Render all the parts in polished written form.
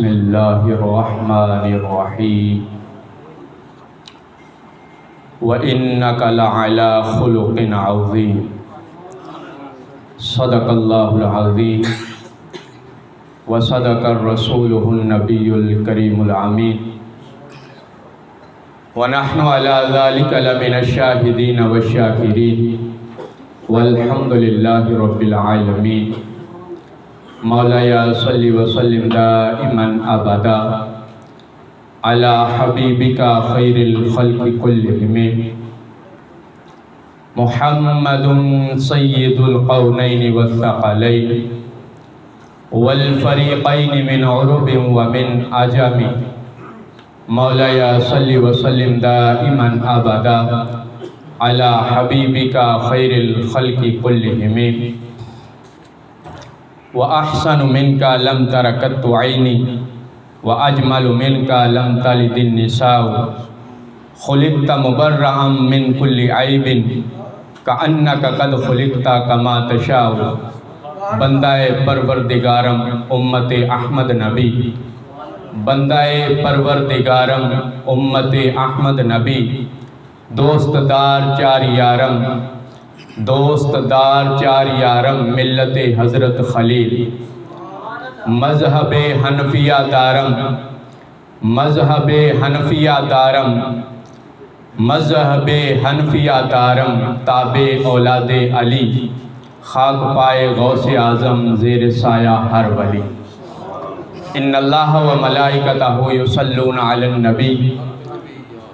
بسم اللہ الرحمن الرحیم وَإِنَّكَ لَعَلَىٰ خُلُقٍ عَظِيمٍ صدق اللہ العظیم وصدق الرسول النبی الکریم الامین وَنَحْنُ عَلَىٰ ذَلِكَ لَمِنَ الشَّاهِدِينَ وَالشَّاكِرِينَ وَالْحَمْدُ لِلَّهِ رَبِّ الْعَالَمِينَ مولایا صلی وسلم دائما ابدا علی حبیبک خیر الخلق کلہم محمد سید القونین والثقلین والفریقین من عرب ومن عجم مولایا صلی وسلم دائما ابدا علی حبیبک خیر الخلق کلہم وَأَحْسَنُ مِنْكَ لَمْ تَرَ قَطُّ عَيْنِي وَأَجْمَلُ مِنْكَ لَمْ تَلِدِ النِّسَاءُ خُلِقْتَ مُبَرَّأً مِنْ كُلِّ عَيْبٍ كَأَنَّكَ قَدْ خُلِقْتَ كَمَا تَشَاءُ بندہ پروردگارم امت احمد نبی بندہ پروردگارم امت احمد نبی دوست دار چار یارم دوست دار چار یارم ملت حضرت خلیل مذہب حنفیہ دارم مذہب حنفیہ دارم مذہب حنفیہ دارم تابع اولاد علی خاک پائے غوث اعظم زیر سایہ ہر ولی ان اللہ و ملائکتہ یصلون علی النبی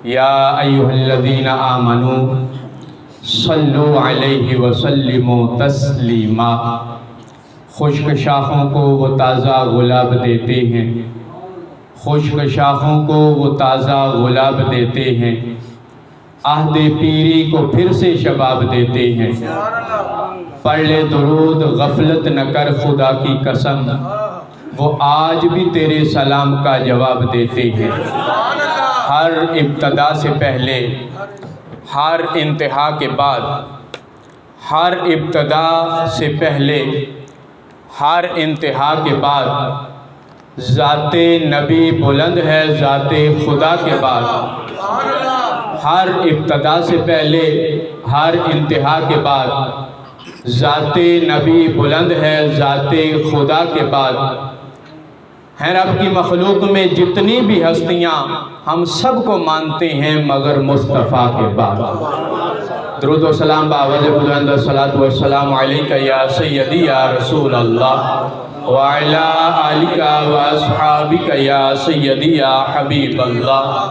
یا ایہا الذین آمنوا صلو علیہ وسلموا تسلیما خشک شاخوں کو وہ تازہ گلاب دیتے ہیں خشک شاخوں کو وہ تازہ گلاب دیتے ہیں عہد پیری کو پھر سے شباب دیتے ہیں پڑھ لے درود غفلت نہ کر خدا کی قسم وہ آج بھی تیرے سلام کا جواب دیتے ہیں ہر ابتدا سے پہلے ہر انتہا کے بعد ہر ابتدا سے پہلے ہر انتہا کے بعد ذات نبی بلند ہے ذات خدا کے بعد ہر ابتدا سے پہلے ہر انتہا کے بعد ذات نبی بلند ہے ذات خدا کے بعد ہیں رب کی مخلوق میں جتنی بھی ہستیاں ہم سب کو مانتے ہیں مگر مصطفیٰ کے بعد درود و سلام باوجہ بلند الصلاۃ والسلام علیکہ یا سیدی یا رسول اللہ وعلی آلک و اصحابک یا سیدی یا حبیب اللہ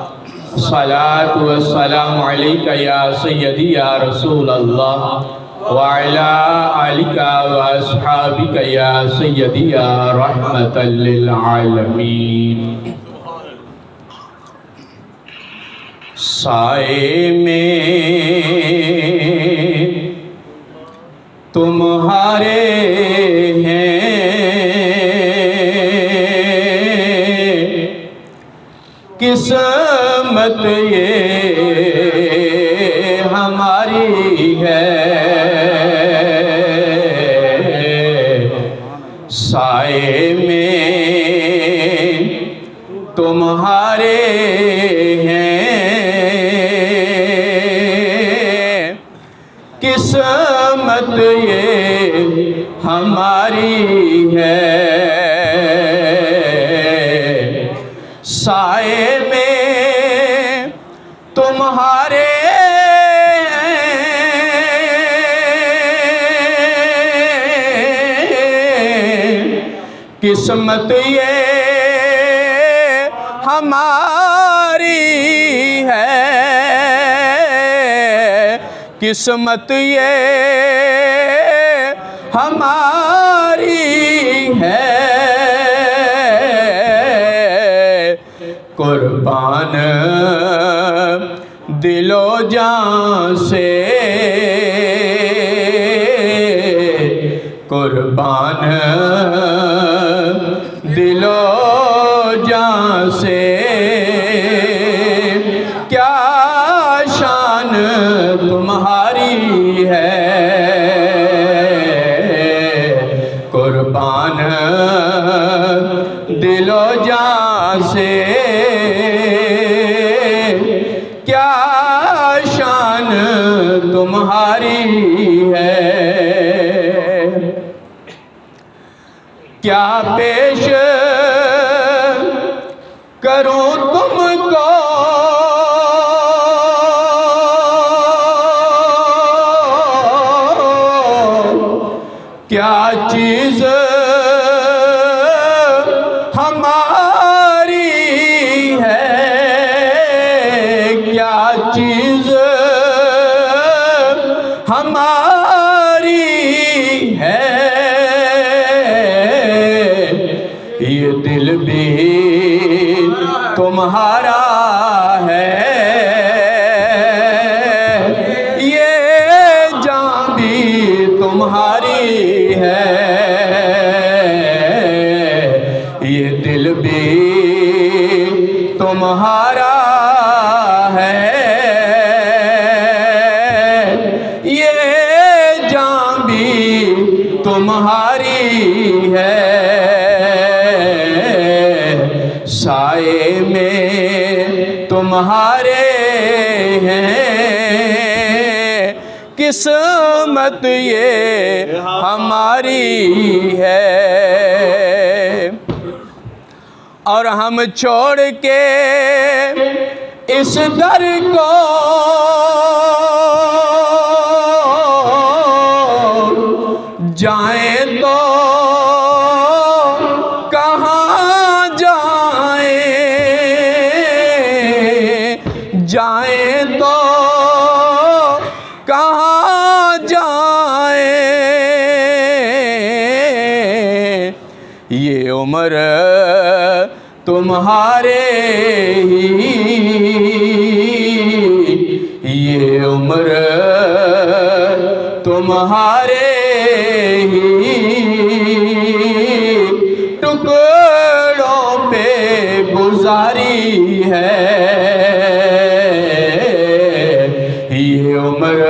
صلاۃ والسلام علیکہ یا سیدی یا رسول اللہ وعلی آلک و اصحابک یا سیدی یا رحمت للعالمین سائے میں تمہارے ہیں قسمت یہ ہماری ہے سائے میں تمہارے قسمت یہ ہماری ہے سائے میں تمہارے قسمت یہ ہماری ہے قسمت یہ ہماری ہے قربان دل و جان سے قربان دل و جان سے کیا شان تمہاری ہے قربان دل و و جان سے کیا شان تمہاری ہے، کیا پیش کروں تم کو کیا چیز ہماری ہے، کیا چیز ہماری ہے، یہ دل بھی تمہارا ہے، یہ جان بھی تمہاری ہے، یہ دل بھی تمہارا ہے، یہ جان بھی تمہاری ہے، سائے میں تمہارے ہیں، قسمت یہ ہماری ہے، اور ہم چھوڑ کے اس در کو جائیں تو کہاں جائیں، جائیں تو کہاں جائیں، یہ عمر تمہارے ہی، یہ عمر تمہارے ہی ٹکڑوں پہ گزاری ہے، یہ عمر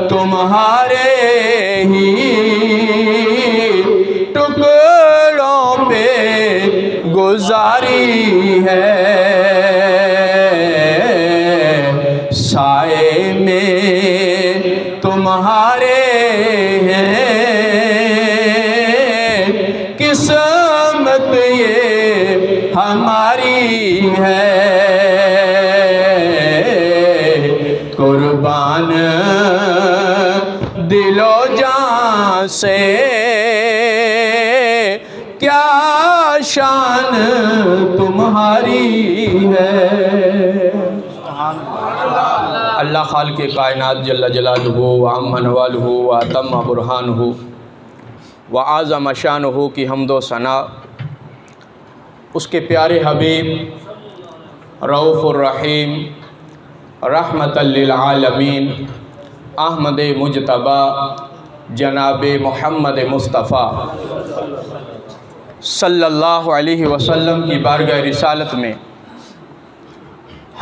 تمہارے ہی ٹکڑوں پہ گزاری ہے، سائے میں تمہارے ہیں، قسمت یہ ہماری ہے، قربان دل و جان سے کیا شان تمہاری ہے۔ اللہ خالق کائنات جل جلالہ وعم نوالہ واتم برہانہ وعظم شانہ کی حمد و ثنا اس کے پیارے حبیب رؤوف الرحیم رحمت للعالمین احمد مجتبی جناب محمد مصطفیٰ صلی اللہ علیہ وسلم کی بارگاہ رسالت میں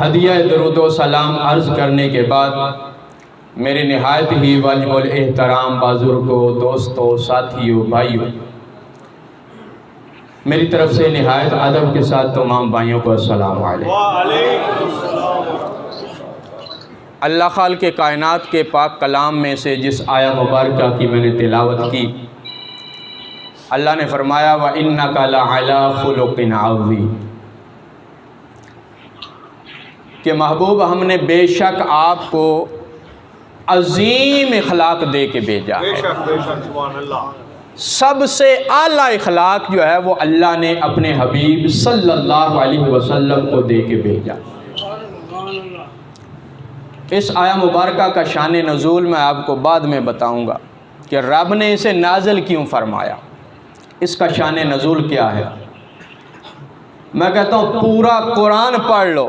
ہدیہ درود و سلام عرض کرنے کے بعد میرے نہایت ہی واجب الاحترام بزرگوں، دوستوں، ساتھیوں، بھائیوں، میری طرف سے نہایت ادب کے ساتھ تمام بھائیوں کو السلام علیکم۔ اللہ خالق کائنات کے پاک کلام میں سے جس آیہ مبارکہ کی میں نے تلاوت کی، اللہ نے فرمایا وَإِنَّكَ لَعَلَىٰ خُلُقٍ عَظِيمٍ، کہ محبوب ہم نے بے شک آپ کو عظیم اخلاق دے کے بھیجا ہے، سب سے اعلیٰ اخلاق جو ہے وہ اللہ نے اپنے حبیب صلی اللہ علیہ وسلم کو دے کے بھیجا۔ اس آیہ مبارکہ کا شان نزول میں آپ کو بعد میں بتاؤں گا کہ رب نے اسے نازل کیوں فرمایا، اس کا شان نزول کیا ہے۔ میں کہتا ہوں پورا قرآن پڑھ لو،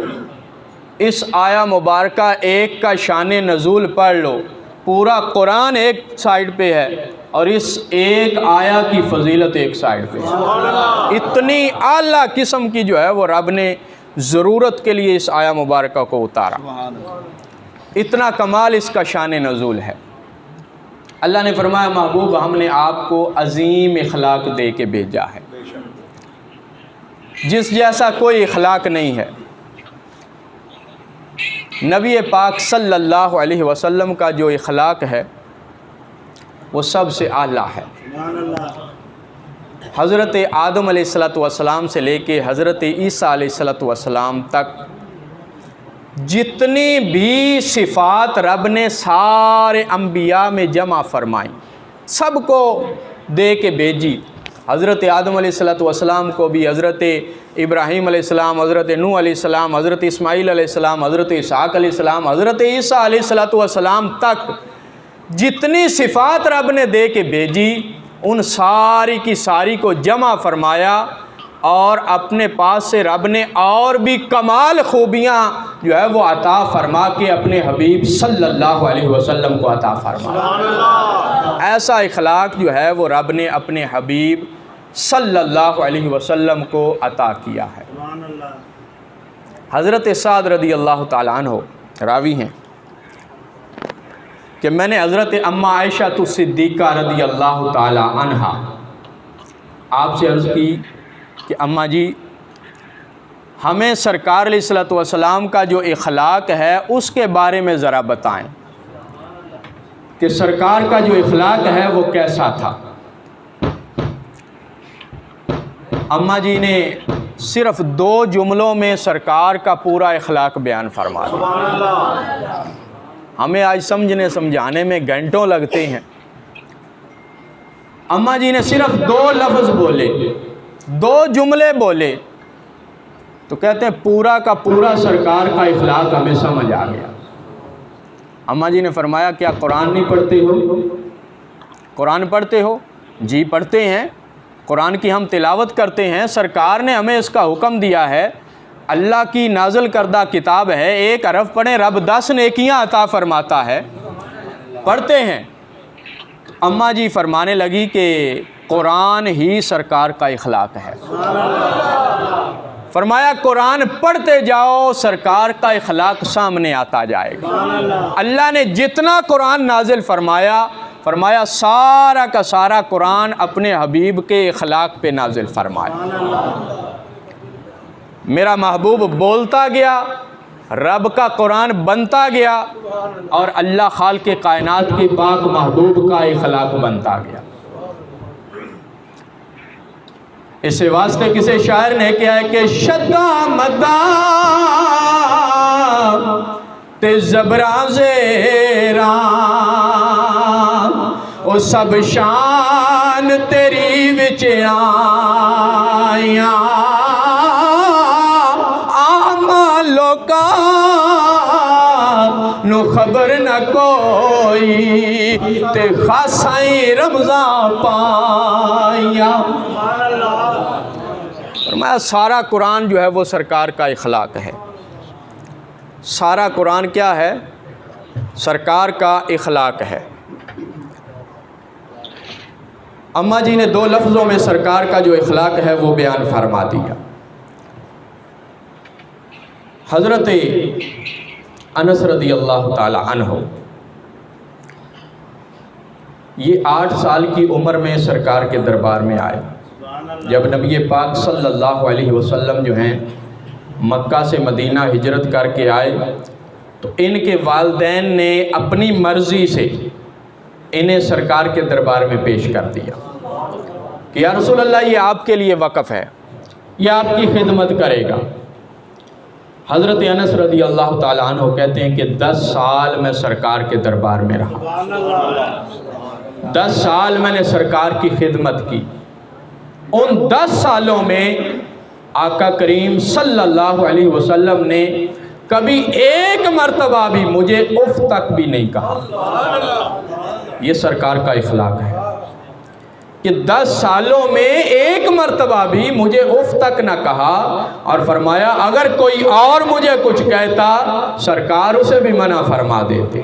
اس آیہ مبارکہ ایک کا شان نزول پڑھ لو، پورا قرآن ایک سائیڈ پہ ہے اور اس ایک آیہ کی فضیلت ایک سائیڈ پہ ہے۔ اتنی اعلیٰ قسم کی جو ہے وہ رب نے ضرورت کے لیے اس آیہ مبارکہ کو اتارا، اتنا کمال اس کا شان نزول ہے۔ اللہ نے فرمایا محبوب ہم نے آپ کو عظیم اخلاق دے کے بھیجا ہے، جس جیسا کوئی اخلاق نہیں ہے۔ نبی پاک صلی اللہ علیہ وسلم کا جو اخلاق ہے وہ سب سے اعلیٰ ہے۔ حضرت آدم علیہ السلام سے لے کے حضرت عیسیٰ علیہ السلام تک جتنی بھی صفات رب نے سارے انبیاء میں جمع فرمائیں، سب کو دے کے بھیجی۔ حضرت آدم علیہ السلام کو بھی، حضرت ابراہیم علیہ السلام، حضرت نوح علیہ السلام، حضرت اسماعیل علیہ السلام، حضرت اسحاق علیہ السلام، حضرت عیسیٰ علیہ السلام تک جتنی صفات رب نے دے کے بھیجی، ان ساری کی ساری کو جمع فرمایا، اور اپنے پاس سے رب نے اور بھی کمال خوبیاں جو ہے وہ عطا فرما کے اپنے حبیب صلی اللہ علیہ وسلم کو عطا فرمایا۔ ایسا اخلاق جو ہے وہ رب نے اپنے حبیب صلی اللہ علیہ وسلم کو عطا کیا ہے۔ حضرت سعد رضی اللہ تعالیٰ عنہ راوی ہیں کہ میں نے حضرت اماں عائشہ صدیقہ رضی اللہ تعالیٰ عنہا آپ سے عرض کی کہ اماں جی، ہمیں سرکار علیہ السلام کا جو اخلاق ہے اس کے بارے میں ذرا بتائیں کہ سرکار کا جو اخلاق ہے وہ کیسا تھا۔ اماں جی نے صرف 2 جملوں میں سرکار کا پورا اخلاق بیان فرما دیا۔ ہمیں آج سمجھانے میں گھنٹوں لگتے ہیں۔ اماں جی نے صرف 2 لفظ بولے، 2 جملے بولے، تو کہتے ہیں پورا کا پورا سرکار کا اخلاق ہمیں سمجھ آ گیا۔ اماں جی نے فرمایا کیا قرآن نہیں پڑھتے ہو؟ قرآن پڑھتے ہو؟ جی پڑھتے ہیں، قرآن کی ہم تلاوت کرتے ہیں، سرکار نے ہمیں اس کا حکم دیا ہے، اللہ کی نازل کردہ کتاب ہے، 1 حرف پڑھیں رب 10 نیکیاں عطا فرماتا ہے، پڑھتے ہیں۔ اماں جی فرمانے لگی کہ قرآن ہی سرکار کا اخلاق ہے۔ فرمایا قرآن پڑھتے جاؤ، سرکار کا اخلاق سامنے آتا جائے گا۔ اللہ نے جتنا قرآن نازل فرمایا سارا کا سارا قرآن اپنے حبیب کے اخلاق پہ نازل فرمایا۔ میرا محبوب بولتا گیا، رب کا قرآن بنتا گیا، اور اللہ خالق کائنات کے پاک محبوب کا اخلاق بنتا گیا۔ اس واسطے کسی شاعر نے کہا ہے کہ شدہ مدہ تے زبراں زیراں او سب شان تیری وچ آیاں، عام لوکاں نو خبر نہ کوئی تے خاصائی رمضان پائیاں۔ فرمایا سارا قرآن جو ہے وہ سرکار کا اخلاق ہے۔ سارا قرآن کیا ہے؟ سرکار کا اخلاق ہے۔ اماں جی نے 2 لفظوں میں سرکار کا جو اخلاق ہے وہ بیان فرما دیا۔ حضرت انس رضی اللہ تعالی عنہ یہ 8 سال کی عمر میں سرکار کے دربار میں آئے۔ جب نبی پاک صلی اللہ علیہ وسلم جو ہیں مکہ سے مدینہ ہجرت کر کے آئے تو ان کے والدین نے اپنی مرضی سے انہیں سرکار کے دربار میں پیش کر دیا کہ یا رسول اللہ یہ آپ کے لیے وقف ہے، یہ آپ کی خدمت کرے گا۔ حضرت انس رضی اللہ تعالیٰ عنہ کہتے ہیں کہ 10 سال میں سرکار کے دربار میں رہا، 10 سال میں نے سرکار کی خدمت کی۔ ان 10 سالوں میں آقا کریم صلی اللہ علیہ وسلم نے کبھی 1 مرتبہ بھی مجھے اف تک بھی نہیں کہا۔ یہ سرکار کا اخلاق ہے کہ 10 سالوں میں 1 مرتبہ بھی مجھے اف تک نہ کہا، اور فرمایا اگر کوئی اور مجھے کچھ کہتا سرکار اسے بھی منع فرما دیتے۔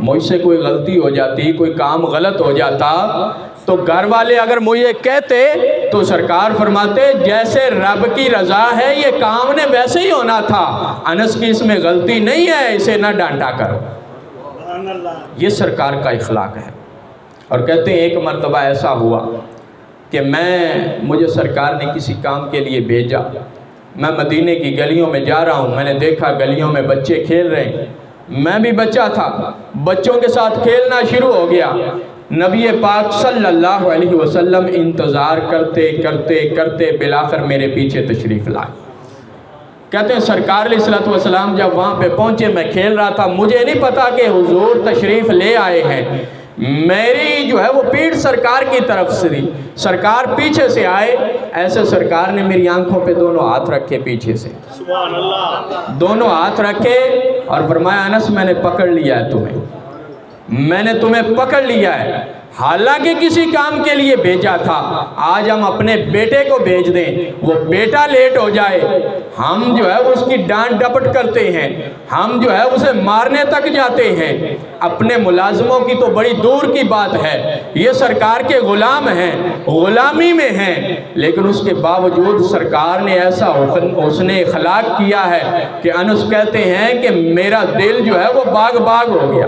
مجھ سے کوئی غلطی ہو جاتی، کوئی کام غلط ہو جاتا تو گھر والے اگر مجھے کہتے تو سرکار فرماتے جیسے رب کی رضا ہے یہ کام نے ویسے ہی ہونا تھا، انس کی اس میں غلطی نہیں ہے، اسے نہ ڈانٹا کرو۔ یہ سرکار کا اخلاق ہے۔ اور کہتے ہیں 1 مرتبہ ایسا ہوا کہ مجھے سرکار نے کسی کام کے لیے بھیجا، میں مدینے کی گلیوں میں جا رہا ہوں، میں نے دیکھا گلیوں میں بچے کھیل رہے ہیں، میں بھی بچہ تھا، بچوں کے ساتھ کھیلنا شروع ہو گیا۔ نبی پاک صلی اللہ علیہ وسلم انتظار کرتے کرتے کرتے بالآخر میرے پیچھے تشریف لائے۔ کہتے ہیں سرکار علیہ الصلوۃ والسلام جب وہاں پہ پہنچے، میں کھیل رہا تھا، مجھے نہیں پتا کہ حضور تشریف لے آئے ہیں۔ میری جو ہے وہ پیٹھ سرکار کی طرف سے تھی، سرکار پیچھے سے آئے، ایسے سرکار نے میری آنکھوں پہ دونوں ہاتھ رکھے پیچھے سے، سبحان اللہ، دونوں ہاتھ رکھے اور فرمایا انس میں نے پکڑ لیا ہے تمہیں، میں نے تمہیں پکڑ لیا ہے، حالانکہ کسی کام کے لیے بھیجا تھا، آج ہم اپنے بیٹے کو بھیج دیں، وہ بیٹا لیٹ ہو جائے، ہم جو ہے اس کی ڈانٹ ڈپٹ کرتے ہیں، ہم جو ہے اسے مارنے تک جاتے ہیں، اپنے ملازموں کی تو بڑی دور کی بات ہے، یہ سرکار کے غلام ہیں، غلامی میں ہیں، لیکن اس کے باوجود سرکار نے ایسا حسن اخلاق کیا ہے کہ انس کہتے ہیں کہ میرا دل جو ہے وہ باغ باغ ہو گیا،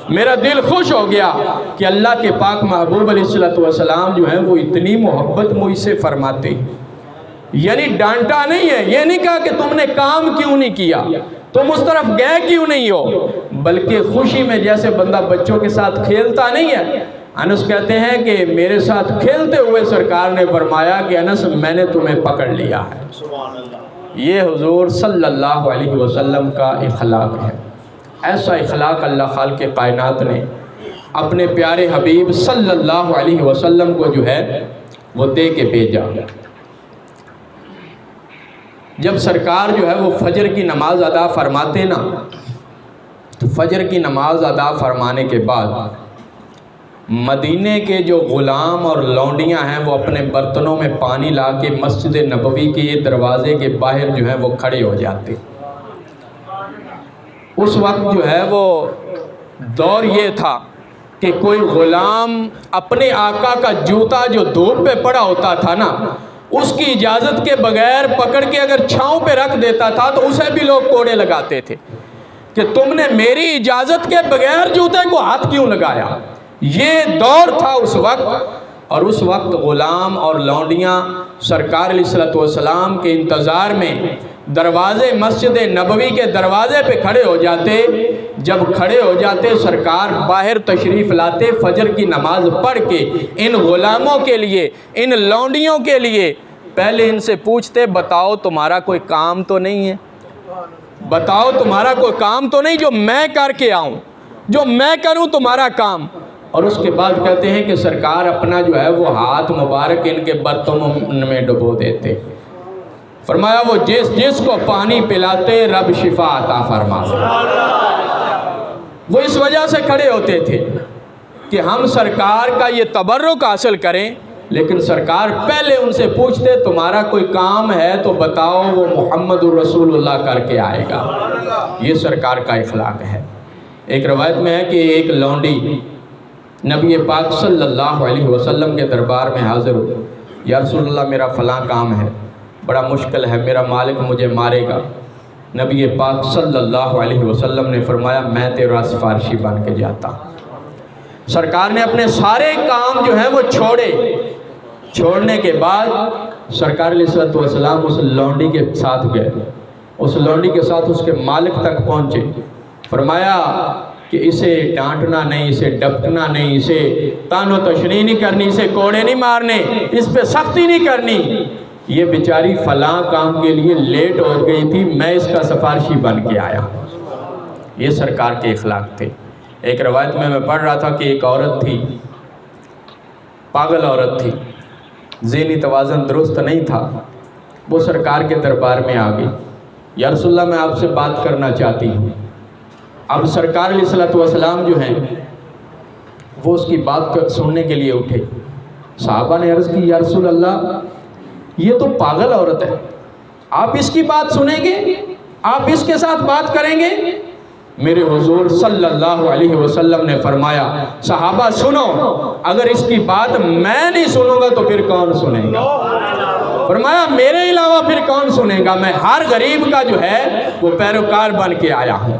میرا دل خوش ہو گیا کہ اللہ کے پاک محبوب علیہ الصلوۃ والسلام جو ہیں وہ اتنی محبت مجھ سے فرماتے ہیں، یعنی ڈانٹا نہیں ہے، یہ نہیں کہا کہ تم نے کام کیوں نہیں کیا، تم اس طرف گئے کیوں نہیں ہو، بلکہ خوشی میں جیسے بندہ بچوں کے ساتھ کھیلتا نہیں ہے۔ انس کہتے ہیں کہ میرے ساتھ کھیلتے ہوئے سرکار نے فرمایا کہ انس میں نے تمہیں پکڑ لیا ہے۔ سبحان اللہ، یہ حضور صلی اللہ علیہ وسلم کا اخلاق ہے۔ ایسا اخلاق اللہ خالق کائنات نے اپنے پیارے حبیب صلی اللہ علیہ وسلم کو جو ہے وہ دے کے بھیجا۔ جب سرکار جو ہے وہ فجر کی نماز ادا فرماتے نا، تو فجر کی نماز ادا فرمانے کے بعد مدینے کے جو غلام اور لونڈیاں ہیں وہ اپنے برتنوں میں پانی لا کے مسجد نبوی کے دروازے کے باہر جو ہے وہ کھڑے ہو جاتے۔ اس وقت جو ہے وہ دور یہ تھا کہ کوئی غلام اپنے آقا کا جوتا جو دھوپ پہ پڑا ہوتا تھا نا، اس کی اجازت کے بغیر پکڑ کے اگر چھاؤں پہ رکھ دیتا تھا تو اسے بھی لوگ کوڑے لگاتے تھے کہ تم نے میری اجازت کے بغیر جوتے کو ہاتھ کیوں لگایا۔ یہ دور تھا اس وقت، اور اس وقت غلام اور لونڈیاں سرکار علیہ الصلوۃ والسلام کے انتظار میں دروازے مسجد نبوی کے دروازے پہ کھڑے ہو جاتے۔ جب کھڑے ہو جاتے سرکار باہر تشریف لاتے، فجر کی نماز پڑھ کے ان غلاموں کے لیے، ان لونڈیوں کے لیے پہلے ان سے پوچھتے بتاؤ تمہارا کوئی کام تو نہیں ہے، بتاؤ تمہارا کوئی کام تو نہیں جو میں کر کے آؤں، جو میں کروں تمہارا کام۔ اور اس کے بعد کہتے ہیں کہ سرکار اپنا جو ہے وہ ہاتھ مبارک ان کے برتنوں میں ڈبو دیتے، فرمایا وہ جس جس کو پانی پلاتے رب شفا عطا فرماتے۔ وہ اس وجہ سے کھڑے ہوتے تھے کہ ہم سرکار کا یہ تبرک حاصل کریں، لیکن سرکار پہلے ان سے پوچھتے تمہارا کوئی کام ہے تو بتاؤ، وہ محمد الرسول اللہ کر کے آئے گا۔ یہ سرکار کا اخلاق ہے۔ ایک روایت میں ہے کہ ایک لونڈی نبی پاک صلی اللہ علیہ وسلم کے دربار میں حاضر ہوئی، یا رسول اللہ میرا فلاں کام ہے، بڑا مشکل ہے، میرا مالک مجھے مارے گا۔ نبی پاک صلی اللہ علیہ وسلم نے فرمایا میں تیرا سفارشی بن کے جاتا۔ سرکار نے اپنے سارے کام جو ہیں وہ چھوڑنے کے بعد سرکار علیہ الصلوۃ والسلام اس لونڈی کے ساتھ گئے، اس لونڈی کے ساتھ اس کے مالک تک پہنچے، فرمایا کہ اسے ڈانٹنا نہیں، اسے ڈپٹنا نہیں، اسے تان و تشریح نہیں کرنی، اسے کوڑے نہیں مارنے، اس پہ سختی نہیں کرنی، یہ بیچاری فلاں کام کے لیے لیٹ ہو گئی تھی، میں اس کا سفارشی بن کے آیا۔ یہ سرکار کے اخلاق تھے۔ ایک روایت میں پڑھ رہا تھا کہ ایک عورت تھی، پاگل عورت تھی، ذہنی توازن درست نہیں تھا، وہ سرکار کے دربار میں آ گئی، یا رسول اللہ میں آپ سے بات کرنا چاہتی ہوں۔ اب سرکار علیہ الصلوۃ والسلام جو ہیں وہ اس کی بات سننے کے لیے اٹھے۔ صحابہ نے عرض کی یا رسول اللہ یہ تو پاگل عورت ہے، آپ اس کی بات سنیں گے، آپ اس کے ساتھ بات کریں گے؟ میرے حضور صلی اللہ علیہ وسلم نے فرمایا صحابہ سنو، اگر اس کی بات میں نہیں سنوں گا تو پھر کون سنے گا؟ فرمایا میرے علاوہ پھر کون سنے گا؟ میں ہر غریب کا جو ہے وہ پیروکار بن کے آیا ہوں،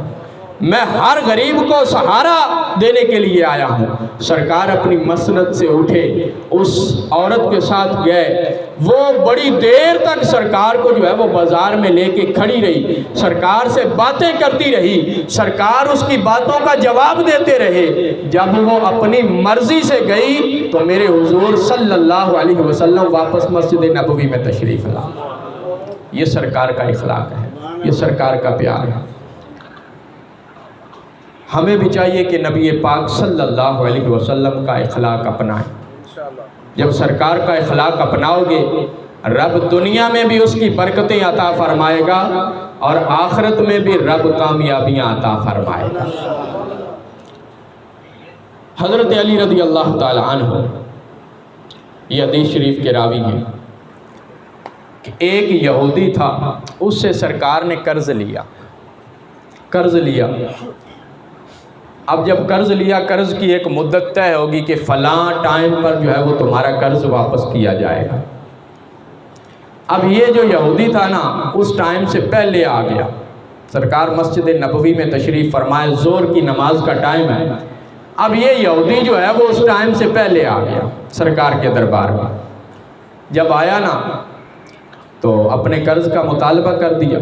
میں ہر غریب کو سہارا دینے کے لیے آیا ہوں۔ سرکار اپنی مسند سے اٹھے، اس عورت کے ساتھ گئے، وہ بڑی دیر تک سرکار کو جو ہے وہ بازار میں لے کے کھڑی رہی، سرکار سے باتیں کرتی رہی، سرکار اس کی باتوں کا جواب دیتے رہے۔ جب وہ اپنی مرضی سے گئی تو میرے حضور صلی اللہ علیہ وسلم واپس مسجد نبوی میں تشریف لا۔ یہ سرکار کا اخلاق ہے، یہ سرکار کا پیار ہے۔ ہمیں بھی چاہیے کہ نبی پاک صلی اللہ علیہ وسلم کا اخلاق اپنائیں۔ جب سرکار کا اخلاق اپناؤ گے، رب دنیا میں بھی اس کی برکتیں عطا فرمائے گا اور آخرت میں بھی رب کامیابیاں عطا فرمائے گا۔ حضرت علی رضی اللہ تعالی عنہ یہ حدیث شریف کے راوی ہیں کہ ایک یہودی تھا، اس سے سرکار نے قرض لیا۔ اب جب قرض لیا، قرض کی ایک مدت طے ہوگی کہ فلاں ٹائم پر جو ہے وہ تمہارا قرض واپس کیا جائے گا۔ اب یہ جو یہودی تھا نا، اس ٹائم سے پہلے آ گیا۔ سرکار مسجد نبوی میں تشریف فرمائے، ظہر کی نماز کا ٹائم ہے، اب یہ یہودی جو ہے وہ اس ٹائم سے پہلے آ گیا سرکار کے دربار میں۔ جب آیا نا تو اپنے قرض کا مطالبہ کر دیا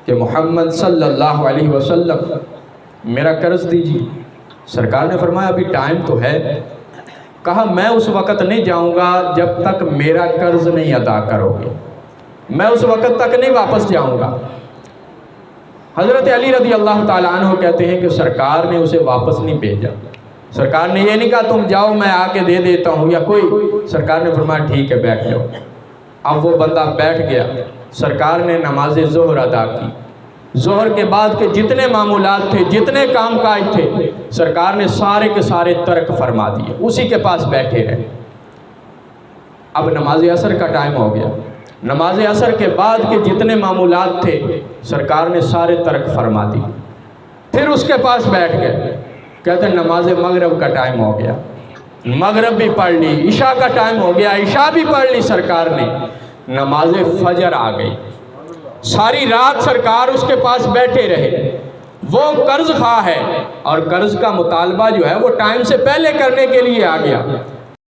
کہ محمد صلی اللہ علیہ وسلم میرا قرض دیجیے۔ سرکار نے فرمایا ابھی ٹائم تو ہے۔ کہا میں اس وقت نہیں جاؤں گا جب تک میرا قرض نہیں ادا کرو گے، میں اس وقت تک نہیں واپس جاؤں گا۔ حضرت علی رضی اللہ تعالیٰ عنہ کہتے ہیں کہ سرکار نے اسے واپس نہیں بھیجا۔ سرکار نے یہ نہیں کہا تم جاؤ میں آ کے دے دیتا ہوں یا کوئی، سرکار نے فرمایا ٹھیک ہے بیٹھ جاؤ۔ اب وہ بندہ بیٹھ گیا، سرکار نے نماز ظہر ادا کی۔ ظہر کے بعد کے جتنے معمولات تھے، جتنے کام کاج تھے، سرکار نے سارے کے سارے ترک فرما دیے، اسی کے پاس بیٹھے رہے۔ اب نماز عصر کا ٹائم ہو گیا، نماز عصر کے بعد کے جتنے معمولات تھے سرکار نے سارے ترک فرما دیے۔ پھر اس کے پاس بیٹھ گئے، کہتے ہیں نماز مغرب کا ٹائم ہو گیا، مغرب بھی پڑھ لی، عشاء کا ٹائم ہو گیا، عشاء بھی پڑھ لی سرکار نے، نماز فجر آ گئی۔ ساری رات سرکار اس کے پاس بیٹھے رہے۔ وہ قرض خواہ ہے اور قرض کا مطالبہ جو ہے وہ ٹائم سے پہلے کرنے کے لیے آ گیا۔